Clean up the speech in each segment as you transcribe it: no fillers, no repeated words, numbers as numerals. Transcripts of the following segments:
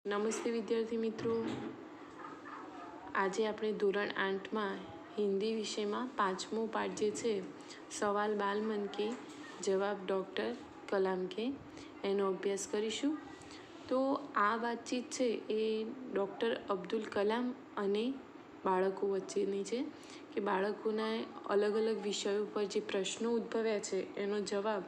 નમસ્તે વિદ્યાર્થી મિત્રો, આજે આપણે ધોરણ 8માં હિન્દી વિષયમાં 5મો પાઠ જે છે સવાલ બાલ મન કે જવાબ ડૉક્ટર કલામ કે એનો અભ્યાસ કરીશું. તો આ વાતચીત છે એ ડૉક્ટર અબ્દુલ કલામ અને બાળકો વચ્ચેની છે કે બાળકોના અલગ અલગ વિષયો પર જે પ્રશ્નો ઉદ્ભવ્યા છે એનો જવાબ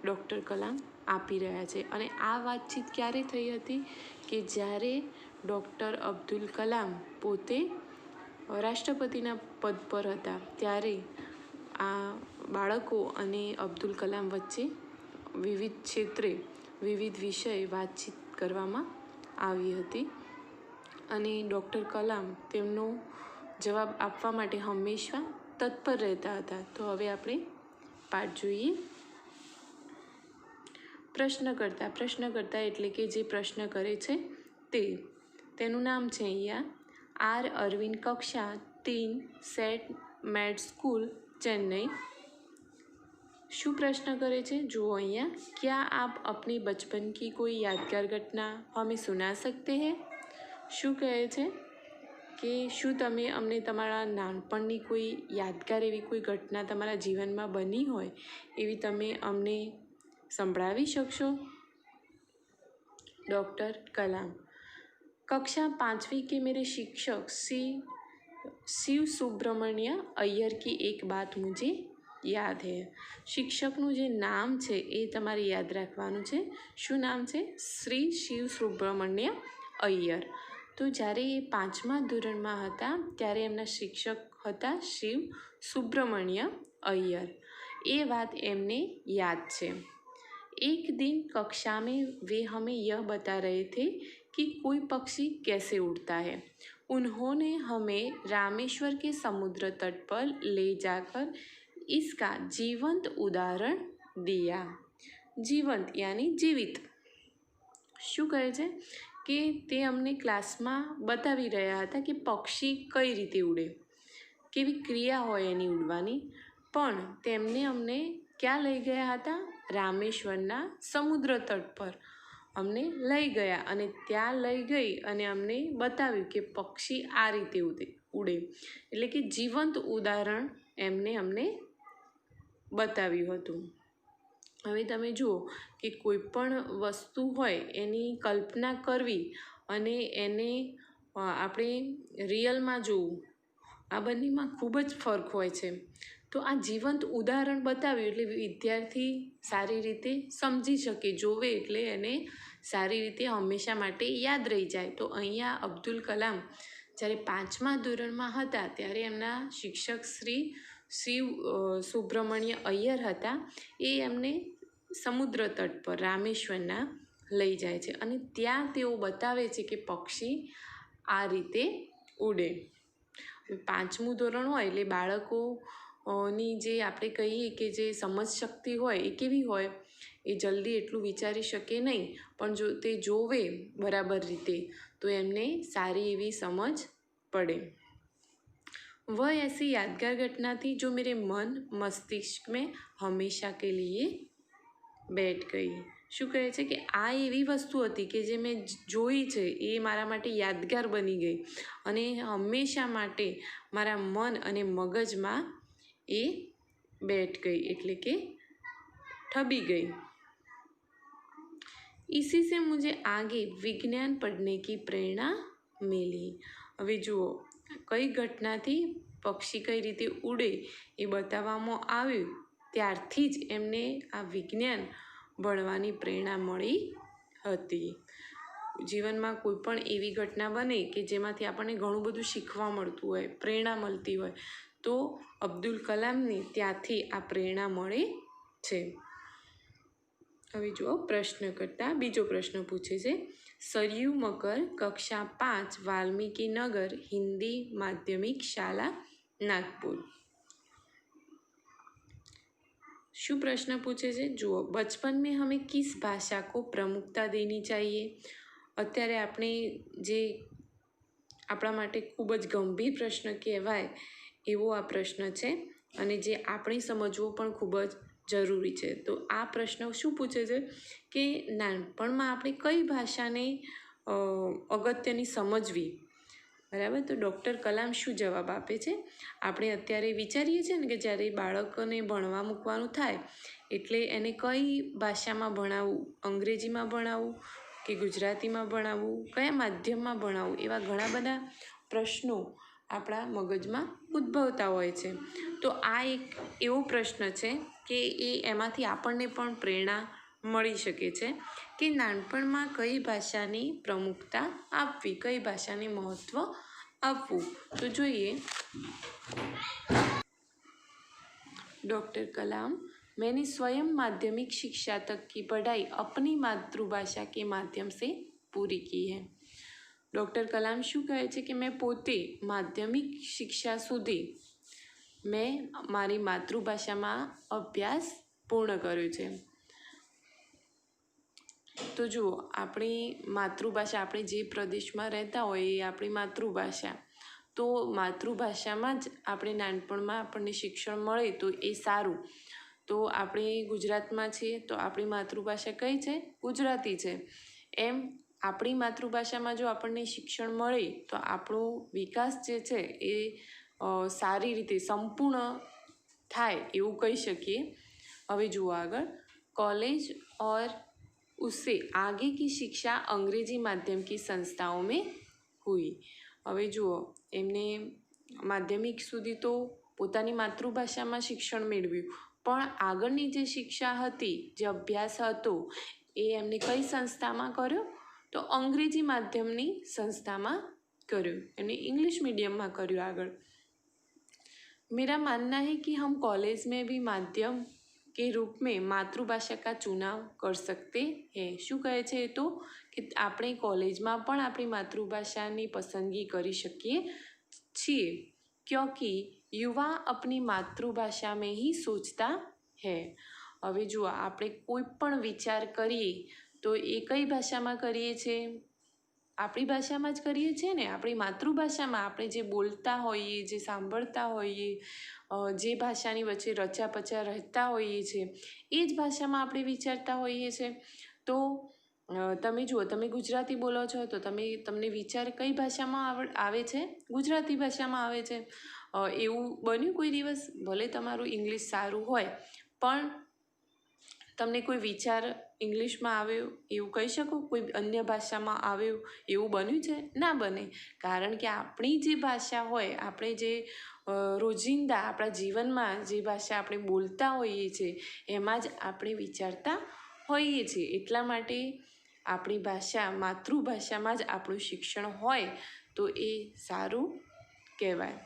ડૉક્ટર કલામ આપી રહ્યા છે. અને આ વાતચીત ક્યારે થઈ હતી કે જ્યારે ડૉક્ટર અબ્દુલ કલામ પોતે રાષ્ટ્રપતિના પદ પર હતા ત્યારે આ બાળકો અને અબ્દુલ કલામ વચ્ચે વિવિધ ક્ષેત્રે વિવિધ વિષય વાતચીત કરવામાં આવી હતી અને ડૉક્ટર કલામ તેમનો જવાબ આપવા માટે હંમેશા તત્પર રહેતા હતા. તો હવે આપણે પાઠ જોઈએ. પ્રશ્નકર્તા એટલે કે જે પ્રશ્ન કરે છે તેનું નામ છે અહીંયા આર અરવિંદ, કक्षा 3, સેટ મેड स्कूल चेन्नई. શું પ્રશ્ન કરે છે જુઓ અહીંયા, क्या आप अपने बचपन की कोई यादगार घटना हमें सुना सकते हैं? શું કહે છે કે શું તમે અમને તમારા નાનપણની કોઈ યાદગાર એવી કોઈ ઘટના તમારા જીવનમાં બની હોય એવી તમે અમને સંભળાવી શકશો? डॉक्टर कलाम: कक्षा 5वीं के मेरे शिक्षक शिव सुब्रमण्य अय्यर की एक बात मुझे યાદ હે. શિક્ષકનું જે નામ છે એ તમારે યાદ રાખવાનું છે. શું નામ છે? શ્રી શિવ સુબ્રમણ્ય અય્યર. તો જ્યારે એ 5મા ધોરણમાં હતા ત્યારે એમના શિક્ષક હતા શિવ સુબ્રમण्य अय्यर. એ વાત એમને યાદ છે. एक दिन कक्षा में वे हमें यह बता रहे थे कि कोई पक्षी कैसे उड़ता है. उन्होंने हमें रामेश्वर के समुद्र तट पर ले जाकर इसका जीवंत उदाहरण दिया. जीवंत यानी जीवित. શું કહે છે કે તે અમને ક્લાસમાં બતાવી રહ્યા હતા કે પક્ષી કઈ રીતે ઉડે, કેવી ક્રિયા હોય એની ઉડવાની. પણ તેમને અમને ક્યાં લઈ ગયા હતા? રામેશ્વરના સમુદ્ર તટ પર અમને લઈ ગયા અને ત્યાં લઈ ગઈ અને અમને બતાવ્યું કે પક્ષી આ રીતે ઉડે. એટલે કે જીવંત ઉદાહરણ અમને બતાવ્યું હતું. હવે તમે જુઓ કે કોઈ પણ વસ્તુ હોય એની કલ્પના કરવી અને એને આપણે રિયલમાં જોવું, આ બંનેમાં ખૂબ જ ફરક હોય છે. તો આ જીવંત ઉદાહરણ બતાવ્યું એટલે વિદ્યાર્થી સારી રીતે સમજી શકે, જોવે એટલે એને સારી રીતે હંમેશા માટે યાદ રહી જાય. તો અહીંયા અબ્દુલ કલામ જ્યારે 5મા ધોરણમાં હતા ત્યારે એમના શિક્ષક શ્રી શિવ સુબ્રમણ્ય અય્યર હતા. એ એમને સમુદ્ર તટ પર રામેશ્વરના લઈ જાય છે અને ત્યાં તેઓ બતાવે છે કે પક્ષી આ રીતે ઉડે. 5મું ધોરણ હોય એટલે બાળકોની જે આપણે કહીએ કે જે સમજ શક્તિ હોય એ કેવી હોય, એ જલ્દી એટલું વિચારી શકે નહીં, પણ જો તે જોવે બરાબર રીતે તો એમને સારી એવી સમજ પડે. वह ऐसी यादगार घटना थी जो मेरे मन मस्तिष्क में हमेशा के लिए बैठ गई. શું કહે છે કે આ એવી વસ્તુ હતી કે જે મેં જોઈ છે એ મારા માટે યાદગાર બની ગઈ અને હંમેશા માટે મારા મન અને મગજમાં એ બેઠ ગઈ એટલે કે ઠબી ગઈ. इसी से मुझे आगे विज्ञान पढ़ने की प्रेरणा मिली. હવે જુઓ કઈ ઘટનાથી પક્ષી કઈ રીતે ઉડે એ બતાવવામાં આવ્યું ત્યારથી જ એમને આ વિજ્ઞાન ભણવાની પ્રેરણા મળી હતી. જીવનમાં કોઈ પણ એવી ઘટના બને કે જેમાંથી આપણને ઘણું બધું શીખવા મળતું હોય, પ્રેરણા મળતી હોય, તો અબ્દુલ કલામને ત્યાંથી આ પ્રેરણા મળે છે. હવે જુઓ પ્રશ્નકર્તા બીજો પ્રશ્ન પૂછે છે. सरयू मकर, कक्षा 5, वाल्मीकि नगर, हिंदी माध्यमिक शाला, नागपुर. શું પ્રશ્ન પૂછે છે જુઓ, बचपन में हमें किस भाषा को प्रमुखता देनी चाहिए. અત્યારે આપણે જે આપણા માટે ખૂબ જ ગંભીર પ્રશ્ન કહેવાય એવો આ પ્રશ્ન છે અને જે આપણે સમજવો પણ ખૂબ જ જરૂરી છે. તો આ પ્રશ્ન શું પૂછે છે કે નાનપણમાં આપણે કઈ ભાષાને અગત્યની સમજવી. બરાબર, તો ડૉક્ટર કલામ શું જવાબ આપે છે? આપણે અત્યારે વિચારીએ છીએ ને કે જ્યારે બાળકોને ભણવા મૂકવાનું થાય એટલે એને કઈ ભાષામાં ભણાવવું, અંગ્રેજીમાં ભણાવવું કે ગુજરાતીમાં ભણાવવું, કયા માધ્યમમાં ભણાવવું, એવા ઘણા બધા પ્રશ્નો આપણા મગજમાં ઉદ્ભવતા હોય છે. તો આ એક એવો પ્રશ્ન છે કે એમાંથી આપણને પણ પ્રેરણા મળી શકે છે કે નાનપણમાં કઈ ભાષાની પ્રમુખતા આપવી, કઈ ભાષાને મહત્ત્વ આપવું. તો જોઈએ, डॉक्टर कलाम, मैंने स्वयं माध्यमिक शिक्षा तक की पढ़ाई अपनी मातृभाषा के माध्यम से पूरी की है. ડૉક્ટર કલામ શું કહે છે કે મેં પોતે માધ્યમિક શિક્ષા સુધી મેં મારી માતૃભાષામાં અભ્યાસ પૂર્ણ કર્યો છે. તો જુઓ, આપણી માતૃભાષા, આપણે જે પ્રદેશમાં રહેતા હોઈએ એ આપણી માતૃભાષા. તો માતૃભાષામાં જ આપણે નાનપણમાં આપણને શિક્ષણ મળે તો એ સારું. તો આપણે ગુજરાતમાં છીએ તો આપણી માતૃભાષા કઈ છે? ગુજરાતી છે. એમ આપણી માતૃભાષામાં જો આપણને શિક્ષણ મળે તો આપણો વિકાસ જે છે એ સારી રીતે સંપૂર્ણ થાય એવું કહી શકીએ. હવે જુઓ આગળ, कॉलेज और उससे आगे की शिक्षा अंग्रेजी माध्यम की संस्थाओं में हुई. હવે જુઓ, એમને માધ્યમિક સુધી તો પોતાની માતૃભાષામાં શિક્ષણ મેળવ્યું, પણ આગળની જે શિક્ષા હતી, જે અભ્યાસ હતો, એ એમને કઈ સંસ્થામાં કર્યો? તો અંગ્રેજી માધ્યમની સંસ્થામાં કર્યું, એમને इंग्लिश मीडियम में કર્યું. આગળ, मेरा मानना है कि हम कॉलेज में भी माध्यम के रूप में मातृभाषा का चुनाव कर सकते हैं. શું કહે છે? તો કે આપણે કોલેજમાં પણ આપણી માતૃભાષાની પસંદગી કરી શકીએ છીએ, क्योंकि युवा अपनी मातृभाषा में ही सोचता है. હવે જુઓ, આપણે કોઈ પણ વિચાર કરીએ તો એ કઈ ભાષામાં કરીએ છીએ? આપણી ભાષામાં જ કરીએ છીએ ને, આપણી માતૃભાષામાં. આપણે જે બોલતા હોઈએ, જે સાંભળતા હોઈએ, જે ભાષાની વચ્ચે રચા પચા રહેતા હોઈએ છીએ, એ જ ભાષામાં આપણે વિચારતા હોઈએ છીએ. તો તમે જુઓ, તમે ગુજરાતી બોલો છો તો તમને વિચાર કઈ ભાષામાં આવે છે? ગુજરાતી ભાષામાં આવે છે. એવું બન્યું કોઈ દિવસ? ભલે તમારું ઇંગ્લિશ સારું હોય પણ તમને કોઈ વિચાર ઇંગ્લિશમાં આવ્યો એવું કહી શકો? કોઈ અન્ય ભાષામાં આવ્યો એવું બન્યું છે? ના બને. કારણ કે આપણી જે ભાષા હોય, આપણે જે રોજિંદા આપણા જીવનમાં જે ભાષા આપણે બોલતા હોઈએ છીએ એમાં જ આપણે વિચારતા હોઈએ છીએ. એટલા માટે આપણી ભાષા, માતૃભાષામાં જ આપણું શિક્ષણ હોય તો એ સારું કહેવાય.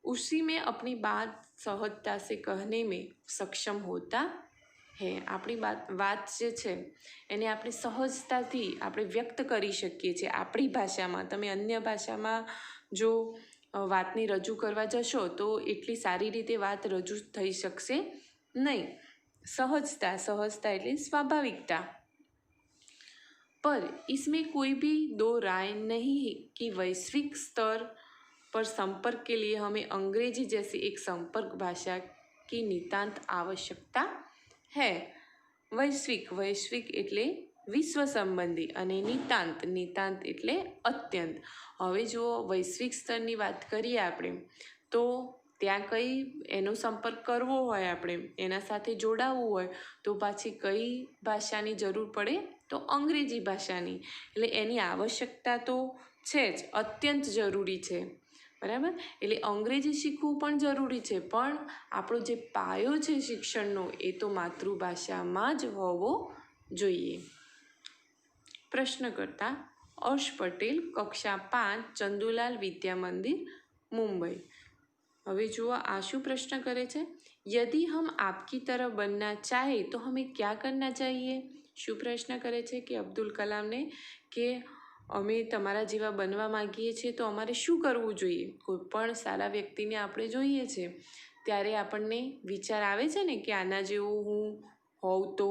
उसी में अपनी बात सहजता से कहने में सक्षम होता है. આપણી વાત જે છે એને આપણે સહજતાથી આપણે વ્યક્ત કરી શકીએ છીએ આપણી ભાષામાં. તમે અન્ય ભાષામાં જો વાતને રજૂ કરવા જશો તો એટલી સારી રીતે વાત રજૂ થઈ શકશે નહીં. સહજતા એટલે स्वाभाविकता. पर इसमें कोई भी दो राय नहीं कि वैश्विक स्तर पर संपर्क के लिए हमें अंग्रेजी जैसी एक संपर्क भाषा की नितांत आवश्यकता है. वैश्विक એટલે વિશ્વ સંબંધી અને નિતાંત એટલે અત્યંત. હવે જો વૈશ્વિક સ્તરની વાત કરીએ આપણે તો ત્યાં એનો સંપર્ક કરવો હોય, આપણે એના સાથે જોડાવવું હોય તો પાછી કઈ ભાષાની જરૂર પડે? તો અંગ્રેજી ભાષાની. એટલે એની આવશ્યકતા તો છે જ, અત્યંત જરૂરી છે. બરાબર? એટલે અંગ્રેજી શીખવું પણ જરૂરી છે, પણ આપણો જે પાયો છે શિક્ષણનો એ તો માતૃભાષામાં જ હોવો જોઈએ. પ્રશ્નકર્તા अर्श पटेल, कक्षा 5, चंदूलाल विद्या मंदिर, मुंबई. હવે જુઓ, આ શું પ્રશ્ન કરે છે? यदि हम आपकी तरह बनना चाहे तो हमें क्या करना चाहिए? શું પ્રશ્ન કરે છે કે અબ્દુલ કલામને કે અમે તમારા જેવા બનવા માગીએ છીએ તો અમારે શું કરવું જોઈએ? કોઈ પણ સારા વ્યક્તિને આપણે જોઈએ છે ત્યારે આપણને વિચાર આવે છે ને કે આના જેવું હું હોઉં તો,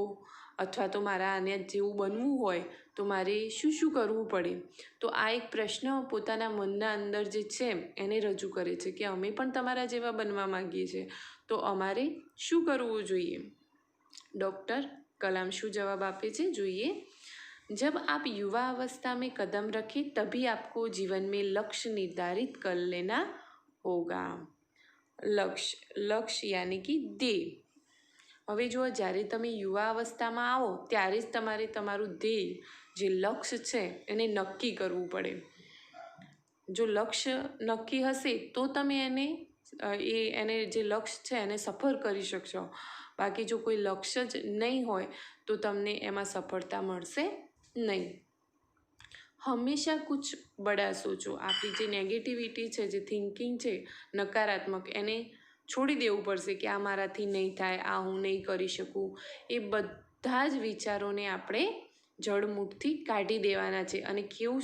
અથવા તો મારા આના જેવું બનવું હોય તો મારે શું કરવું પડે? તો આ એક પ્રશ્ન પોતાના મનના અંદર જે છે એને રજૂ કરે છે કે અમે પણ તમારા જેવા બનવા માગીએ છીએ તો અમારે શું કરવું જોઈએ? ડૉક્ટર કલામ શું જવાબ આપે છે જોઈએ. जब आप युवा अवस्था में कदम रखें तभी आपको जीवन में लक्ष्य निर्धारित कर लेना होगा। लक्ष्य यानी कि ધ્યેય। હવે જો જ્યારે તમે યુવા અવસ્થામાં આવો ત્યારે જ તમારે તમારું ધ્યેય જે લક્ષ્ય છે એને નક્કી કરવું પડે। જો લક્ષ્ય નક્કી હશે તો તમે એને જે લક્ષ્ય છે એને સફળ કરી શકશો। બાકી જો કોઈ લક્ષ્ય જ નહીં હોય તો તમને એમાં સફળતા મળશે નહીં। હંમેશા કુછ બડા સોચો। આપણી જે નેગેટિવિટી છે, જે થિંકિંગ છે નકારાત્મક, એને છોડી દેવું પડશે કે આ મારાથી નહીં થાય, આ હું નહીં કરી શકું। એ બધા જ વિચારોને આપણે જડમૂળથી કાઢી દેવાના છે અને કેવું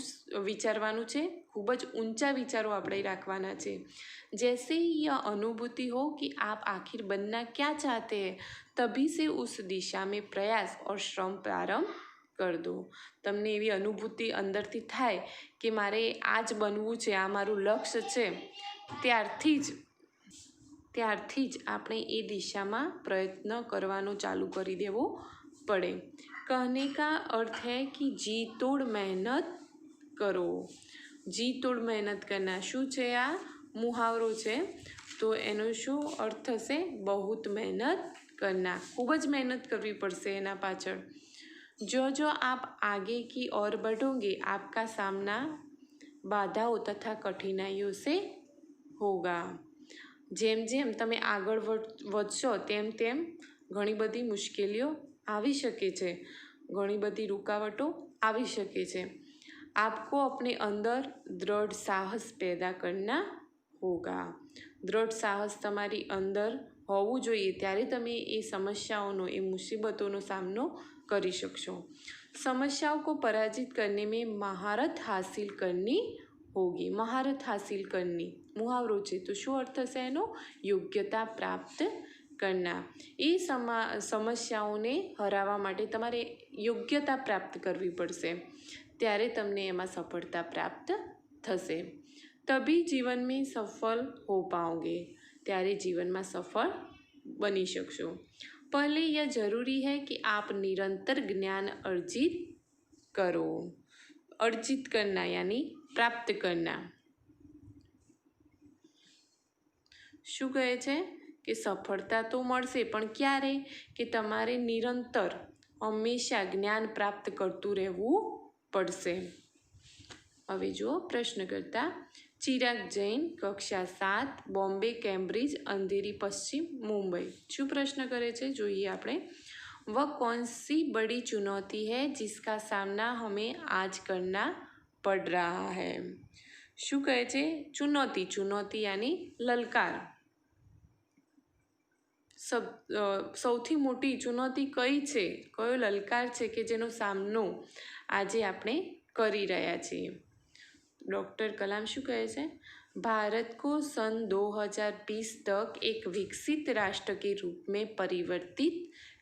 વિચારવાનું છે? ખૂબ જ ઊંચા વિચારો આપણે રાખવાના છે। जैसे यह अनुभूति हो कि आप आखिर बनना क्या चाहते हैं तभी से उस दिशा में प्रयास और श्रम प्रारंभ कर दो। તમને એવી અનુભૂતિ અંદરથી થાય કે મારે આ જ બનવું છે, આ મારું લક્ષ્ય છે, ત્યારથી જ આપણે એ દિશામાં પ્રયત્ન કરવાનો ચાલુ કરી દેવો પડે। कहने का अर्थ है कि जी तोड़ मेहनत करो। जी तोड़ मेहनत करना શું છે? આ મુહાવરો છે, તો એનો શું અર્થ થશે? બહુત મહેનત કરના। ખૂબ જ મહેનત કરવી પડશે એના પાછળ। जो आप आगे की ओर बढ़ोगे आपका सामना बाधाओं तथा कठिनाइयों से होगा। જેમ જેમ તમે આગળ વધશો તેમ તેમ ઘણી બધી મુશ્કેલીઓ આવી શકે છે, ઘણી બધી રૂકાવટો આવી શકે છે। आपको अपने अंदर दृढ़ साहस पैदा करना होगा। दृढ़ साहस તમારી અંદર હોવું જોઈએ ત્યારે તમે એ સમસ્યાઓનો, એ મુસીબતોનો સામનો કરી શકશો। समस्याओं को पराजित करने में महारत हासिल करनी होगी। महारत हासिल करनी मुहावरो છે, તો શું અર્થ થશે એનો? યોગ્યતા પ્રાપ્ત કરના। એ સમસ્યાઓને હરાવવા માટે તમારે યોગ્યતા પ્રાપ્ત કરવી પડશે, ત્યારે તમને એમાં સફળતા પ્રાપ્ત થશે। તભી જીવન में सफल हो पाओगे। ત્યારે જીવનમાં સફળ બની શકશો। पहले यह जरूरी है कि आप निरंतर ज्ञान अर्जित करो। अर्जित करना यानी प्राप्त करना। શું કહે છે કે સફળતા તો મળશે પણ ક્યારે? કે તમારે નિરંતર હંમેશા જ્ઞાન પ્રાપ્ત કરતું રહેવું પડશે। હવે જો પ્રશ્નકર્તા चिराग जैन कक्षा 7 बॉम्बे कैम्ब्रिज अंधेरी पश्चिम मुंबई। શું પ્રશ્ન કરે છે જોઈએ આપણે। वह कौन सी बड़ी चुनौती है जिसका सामना हमें आज करना पड़ रहा है। શું કહે છે? चुनौती, चुनौती यानी ललकार। સૌથી મોટી ચુનૌતી કઈ છે? કયો લલકાર છે કે જેનો સામનો આજે આપણે કરી રહ્યા છીએ? डॉक्टर कलाम शू कहे छे? भारत को सन 2020 तक एक विकसित राष्ट्र के रूप में परिवर्तित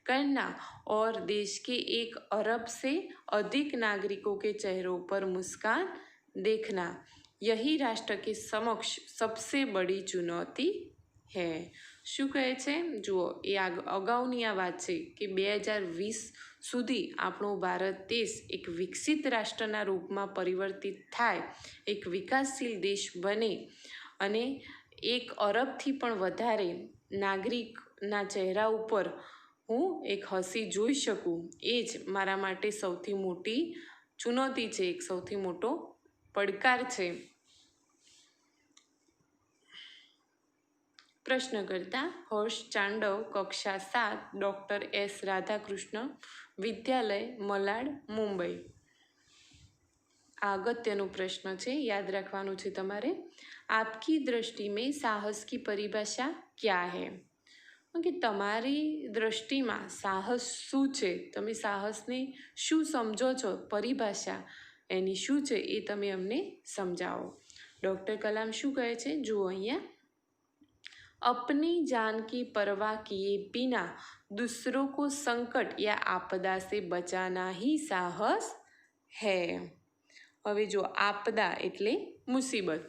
करना और देश के 1 अरब से अधिक नागरिकों के चेहरों पर मुस्कान देखना यही राष्ट्र के समक्ष सबसे बड़ी चुनौती है। શું કહે છે? જુઓ, એ અગાઉની આ વાત છે કે 2020 સુધી આપણો ભારત દેશ એક વિકસિત રાષ્ટ્રના રૂપમાં પરિવર્તિત થાય, એક વિકાસશીલ દેશ બને અને 1 અરબથી પણ વધારે નાગરિકના ચહેરા ઉપર હું એક હસી જોઈ શકું, એ જ મારા માટે સૌથી મોટી ચુનૌતી છે, એક સૌથી મોટો પડકાર છે। प्रश्नकर्ता हर्ष चांडव कक्षा 7 डॉक्टर एस राधाकृष्ण विद्यालय मलाड मुंबई। अगत्यनो प्रश्न है, याद रखवानुं छे तमारे। आपकी दृष्टि में साहस की परिभाषा क्या है? कि तमारी दृष्टि में साहस शू छे? तमे साहसने शू समझो छो? परिभाषा एनी शू छे ए तमे अमने समझाओ। डॉक्टर कलाम शू कहे छे? जुओ अहींया। अपनी जान की परवाह किए बिना दूसरों को संकट या आपदा से बचाना ही साहस है। હવે જો આપદા એટલે મુસીબત।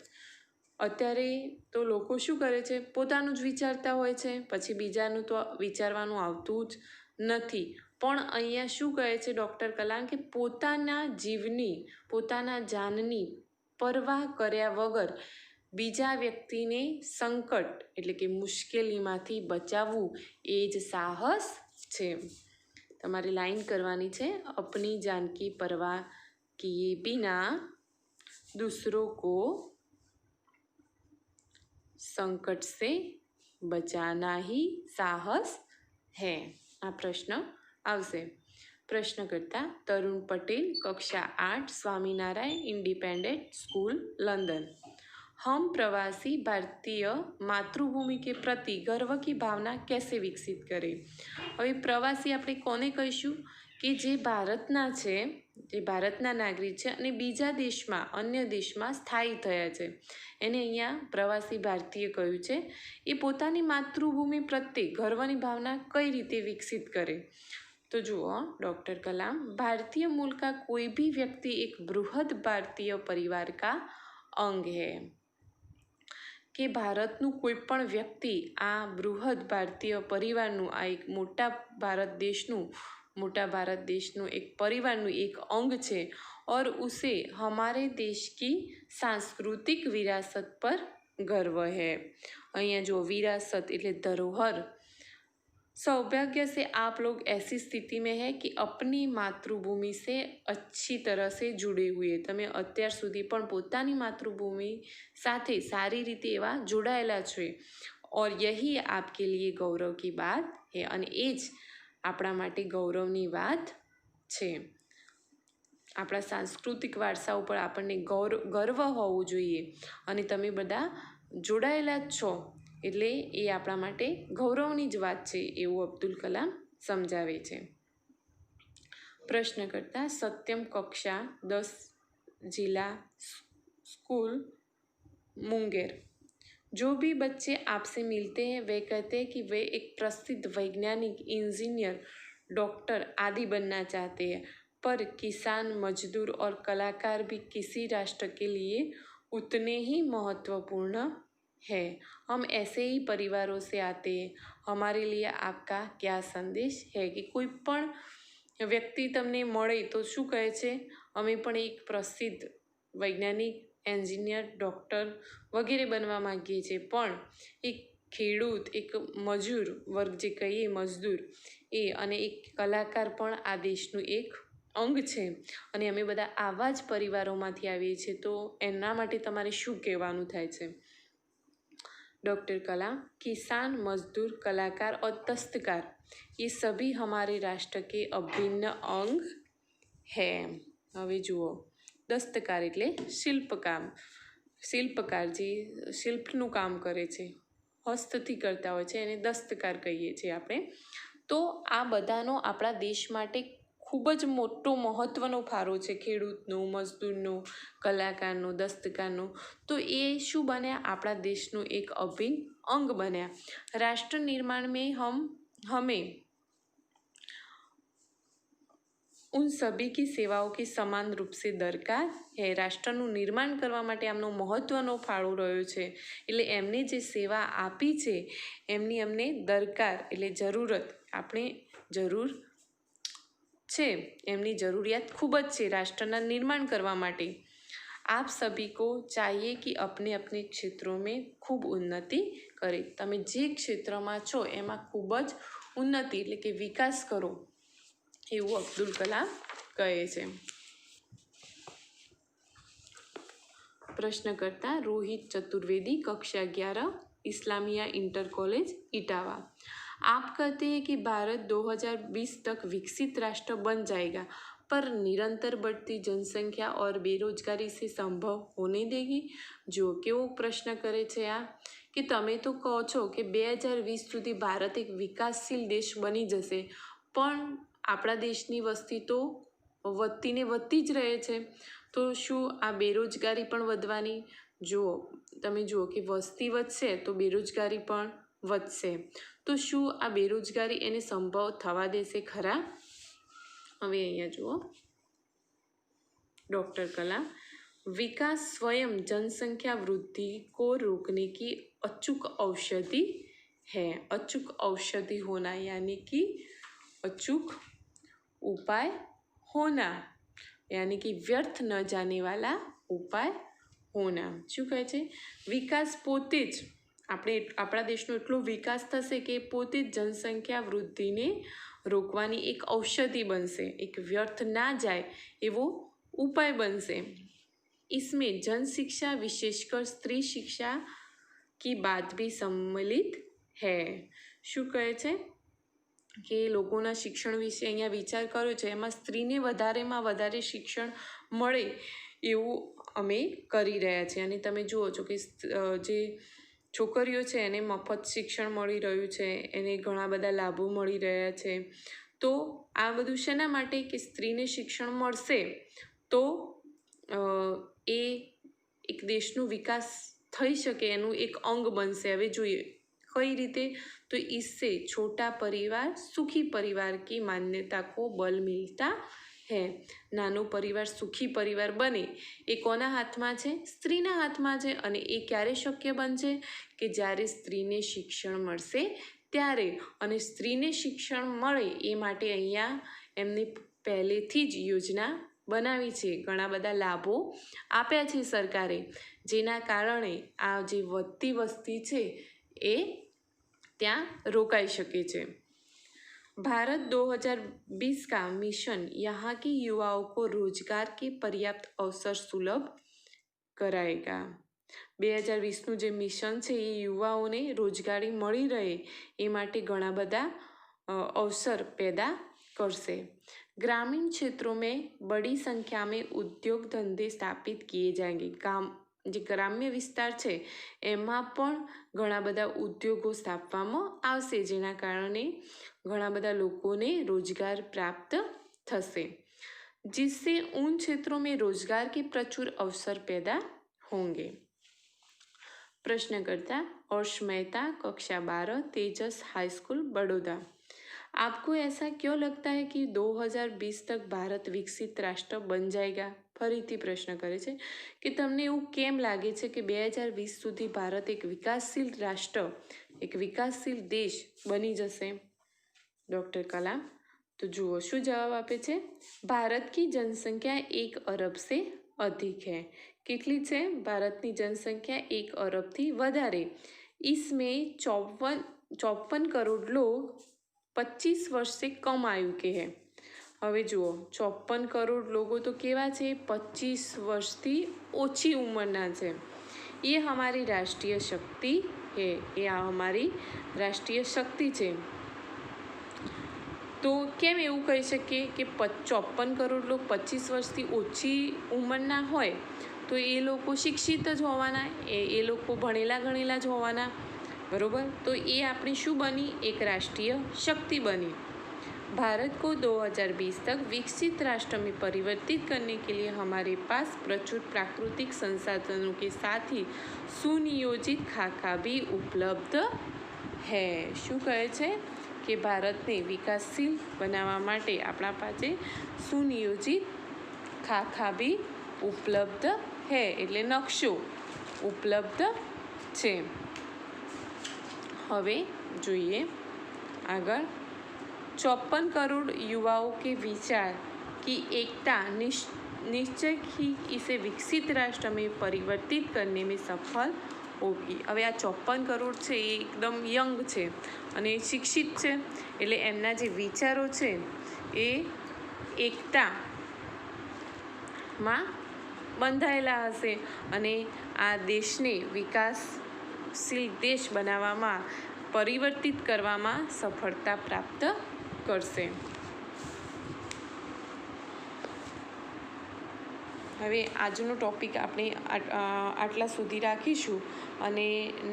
અત્યારે તો લોકો શું કરે છે? પોતાનું જ વિચારતા હોય છે, પછી બીજાનું તો વિચારવાનું આવતું જ નથી। પણ અહીંયા શું કહે છે ડૉક્ટર કલામ કે પોતાના જીવની, પોતાના જાનની પરવાહ કર્યા વગર બીજા વ્યક્તિને સંકટ એટલે કે મુશ્કેલીમાંથી બચાવવું એ જ સાહસ છે. તમારે લાઈન કરવાની છે, અપની જાન કી પરવાહ કિए बिना दूसरों को संकट से बचाना ही साहस है. આ પ્રશ્ન આવશે. પ્રશ્નકર્તા તરુણ પટેલ, કક્ષા 8, સ્વામિનારાયણ इंडिपेंडेंट स्कूल लंदन. हम प्रवासी भारतीय मातृभूमि के प्रति गर्व की भावना कैसे विकसित करें? હવે પ્રવાસી આપણે કોને કહીશું કે જે ભારતના છે, જે ભારતના નાગરિક છે અને બીજા દેશમાં, અન્ય દેશમાં સ્થાયી થયા છે, એને અહીંયા પ્રવાસી ભારતીય કહ્યું છે. એ પોતાની માતૃભૂમિ પ્રત્યે ગર્વની ભાવના કઈ રીતે વિકસિત કરે? तो जुओ डॉक्टर कलाम, भारतीय मूल का कोई भी व्यक्ति एक बृहद भारतीय परिवार का अंग है. કે ભારતનું કોઈ પણ વ્યક્તિ આ બૃહદ ભારતીય પરિવારનું, આ એક મોટા ભારત દેશનું એક પરિવારનું એક અંગ છે. और उसे हमारे देश की सांस्कृतिक विरासत पर गर्व है. અહીંયા જો विरासत એટલે धरोहर. सौभाग्य से आप लोग ऐसी स्थिति में है कि अपनी मातृभूमि से अच्छी तरह से जुड़े हुए. તમે અત્યાર સુધી પણ પોતાની માતૃભૂમિ સાથે સારી રીતે એવા જોડાયેલા છો. और यही आपके लिए गौरव की बात है. અને એ જ આપણા માટે ગૌરવની વાત છે. આપણા સાંસ્કૃતિક વારસા ઉપર આપણને ગર્વ હોવું જોઈએ. અને તમે બધા જોડાયેલા જ છો એટલે એ આપણા માટે ગૌરવની જ વાત છે એવું અબ્દુલ કલામ સમજાવે છે. પ્રશ્નકર્તા સત્યમ, કક્ષા 10, जिला स्कूल मुंगेर. जो भी बच्चे आपसे मिलते हैं वे कहते हैं कि वे एक प्रसिद्ध वैज्ञानिक, इंजीनियर, डॉक्टर आदि बनना चाहते हैं, पर किसान, मजदूर और कलाकार भी किसी राष्ट्र के लिए उतने ही महत्वपूर्ण है. हम ऐसे ही परिवारों से आते हैं. हमारे लिए आपका क्या संदेश है? कि કોઈ પણ વ્યક્તિ તમને મળે તો શું કહે છે? અમે પણ એક પ્રસિદ્ધ વૈજ્ઞાનિક, એન્જિનિયર, ડૉક્ટર વગેરે બનવા માગીએ છીએ, પણ એક ખેડૂત, એક મજૂર વર્ગ જે કહીએ, મજદૂર એ, અને એક કલાકાર પણ આ દેશનું એક અંગ છે અને અમે બધા આવા જ પરિવારોમાંથી આવીએ છીએ. તો એના માટે તમારે શું કહેવાનું થાય છે? डॉक्टर कलाम, किसान, मजदूर, कलाकार और दस्तकार ये सभी हमारे राष्ट्र के अभिन्न अंग है. હવે જુઓ, દસ્તકાર એટલે શિલ્પકામ. શિલ્પકાર જે શિલ્પનું કામ કરે છે, હસ્તથી કરતા હોય છે, એને દસ્તકાર કહીએ છીએ આપણે. તો આ બધાનો આપણા દેશ માટે ખૂબ જ મોટો મહત્ત્વનો ફાળો છે. ખેડૂતનો, મજદૂરનો, કલાકારનો, દસ્તકારનો. તો એ શું બન્યા? આપણા દેશનું એક અભિન્ન અંગ બન્યા. રાષ્ટ્ર નિર્માણ में हमें उन सभी की सेवाओं की समान रूप से दरकार है. રાષ્ટ્રનું નિર્માણ કરવા માટે આમનો મહત્ત્વનો ફાળો રહ્યો છે. એટલે એમને જે સેવા આપી છે એમની અમને દરકાર એટલે જરૂરત, આપણે જરૂર છે, એમની જરૂરિયાત ખૂબ જ છે રાષ્ટ્રના નિર્માણ કરવા માટે. आप सभी को चाहिए कि अपने अपने क्षेत्रों में खूब उन्नति करे. તમે જે ક્ષેત્રમાં છો એમાં ખૂબ જ ઉન્નતિ એટલે કે વિકાસ કરો એવું અબ્દુલ કલામ કહે છે. प्रश्नकर्ता रोहित चतुर्वेदी, कक्षा 11, इस्लामिया इंटर कॉलेज इटावा. आप कहते हैं कि भारत 2020 तक विकसित राष्ट्र बन जाएगा, पर निरंतर बढ़ती जनसंख्या और बेरोजगारी से संभव होने देगी? जो કેવો પ્રશ્ન કરે છે આ, કે તમે તો કહો છો કે 2020 સુધી ભારત એક વિકાસશીલ દેશ બની જશે, પણ આપણા દેશની વસ્તી તો વધતી ને વધતી જ રહે છે. તો શું આ બેરોજગારી પણ વધવાની? જુઓ, તમે જુઓ કે વસ્તી વધશે તો બેરોજગારી પણ વધશે. તો શું આ બેરોજગારી એને સંભવ થવા દેશે ખરા? હવે અહીંયા જુઓ, डॉक्टर कलाम, विकास स्वयं जनसंख्या वृद्धि को रोकने की अचूक औषधि है. अचूक औषधि होना यानी कि अचूक उपाय होना, यानी कि व्यर्थ न जाने वाला उपाय होना। શું કહે છે? વિકાસ પોતે જ આપણા દેશનો એટલો વિકાસ થશે કે પોતે જ જનસંખ્યા વૃદ્ધિને રોકવાની એક ઔષધિ બનશે, એક વ્યર્થ ના જાય એવો ઉપાય બનશે। इसमें जन शिक्षा विशेषकर स्त्री शिक्षा की बात भी सम्मिलित है। શું કહે છે કે લોકોના શિક્ષણ વિશે અહીંયા વિચાર કર્યો છે, એમાં સ્ત્રીને વધારેમાં વધારે શિક્ષણ મળે એવું અમે કરી રહ્યા છીએ। અને તમે જુઓ છો કે જે છોકરીઓ છે એને મફત શિક્ષણ મળી રહ્યું છે, એને ઘણા બધા લાભો મળી રહ્યા છે। તો આ બધું શેના માટે? કે સ્ત્રીને શિક્ષણ મળશે તો એ એક દેશનો વિકાસ થઈ શકે, એનું એક અંગ બનશે। હવે જોઈએ કઈ રીતે? તો इससे छोटा परिवार सुखी परिवार की मान्यता को बल मिलता है। નાનો પરિવાર સુખી પરિવાર બને એ કોના હાથમાં છે? સ્ત્રીના હાથમાં છે। અને એ ક્યારે શક્ય બનશે? કે જ્યારે સ્ત્રીને શિક્ષણ મળશે ત્યારે। અને સ્ત્રીને શિક્ષણ મળે એ માટે અહીંયા એમને પહેલેથી જ યોજના બનાવી છે, ઘણા બધા લાભો આપ્યા છે સરકારે, જેના કારણે આ જે વધતી વસ્તી છે એ ત્યાં રોકાઈ શકે છે। भारत 2020 का मिशन यहाँ के युवाओं को रोजगार के पर्याप्त अवसर सुलभ कराएगा। 2020નું જે મિશન છે એ યુવાઓને રોજગારી મળી રહે એ માટે ઘણા બધા अवसर पैदा करसे। ग्रामीण क्षेत्रों में बड़ी संख्या में उद्योग धंधे स्थापित किए जाएंगे। જે ગ્રામ્ય વિસ્તાર છે એમાં પણ ઘણા બધા ઉદ્યોગો સ્થાપવામાં આવશે, જેના કારણે ઘણા બધા લોકોને રોજગાર પ્રાપ્ત થશે। जिससे उन क्षेत्रों में रोजगार के प्रचुर अवसर पैदा होंगे। प्रश्नकर्ता हर्ष मेहता, कक्षा 12, तेजस हाई स्कूल, बड़ौदा। आपको ऐसा क्यों लगता है कि 2020 तक भारत विकसित राष्ट्र बन जाएगा? ફરીથી પ્રશ્ન કરે છે કે તમને એવું કેમ લાગે છે કે 2020 સુધી ભારત એક વિકાસશીલ રાષ્ટ્ર, એક વિકાસશીલ દેશ બની જશે? ડૉક્ટર કલામ તો જુઓ શું જવાબ આપે છે। ભારત की जनसंख्या 1 अरब से अधिक है। કેટલી છે? ભારતની जनसंख्या 1 अरबથી વધારે। इसमें 54 करोड़ लोग 25 वर्ष से कम आयु के हैं। હવે જુઓ 54 કરોડ લોકો તો કેવા છે? 25 વર્ષથી ઓછી ઉંમરના છે। એ हमारी राष्ट्रीय शक्ति है, એ આ हमारी राष्ट्रीय शक्ति છે। તો કેમ એવું કહી શકીએ કે 54 કરોડ લોકો 25 વર્ષથી ઓછી ઉંમરના હોય તો એ લોકો શિક્ષિત જ હોવાના, એ લોકો ભણેલા ગણેલા જ હોવાના, બરાબર? તો એ આપણી શું બની? એક રાષ્ટ્રીય શક્તિ બની। भारत को 2020 तक विकसित राष्ट्र में परिवर्तित करने के लिए हमारे पास प्रचुर प्राकृतिक संसाधनों के साथ ही सुनियोजित खाका भी उपलब्ध है। શું કહે છે કે ભારતને વિકાસશીલ બનાવવા માટે આપણા પાસે સુનિયોજિત ખાકા भी उपलब्ध है, એટલે નકશો ઉપલબ્ધ છે। હવે જોઈએ આગળ। 54 करोड़ युवाओं के विचार की एकता निश्चय ही इसे विकसित राष्ट्र में परिवर्तित करने में सफल होगी। હવે આ 54 કરોડ છે એ એકદમ યંગ છે અને શિક્ષિત છે, એટલે એમના જે વિચારો છે એ એકતામાં બંધાયેલા હશે અને આ દેશને વિકાસશીલ દેશ બનાવવામાં, પરિવર્તિત કરવામાં સફળતા પ્રાપ્ત કરશે। હવે આજનો ટૉપિક આપણે આટલા સુધી રાખીશું અને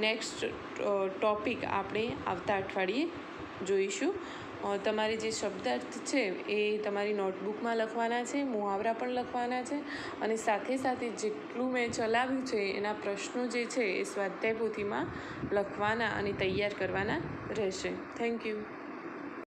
નેક્સ્ટ ટૉપિક આપણે આવતા અઠવાડિયે જોઈશું। તમારે જે શબ્દાર્થ છે એ તમારી નોટબુકમાં લખવાના છે, મુહાવરા પણ લખવાના છે અને સાથે સાથે જેટલું મેં ચલાવ્યું છે એના પ્રશ્નો જે છે એ સ્વાધ્યાય પોથીમાં લખવાના અને તૈયાર કરવાના રહેશે। Thank you.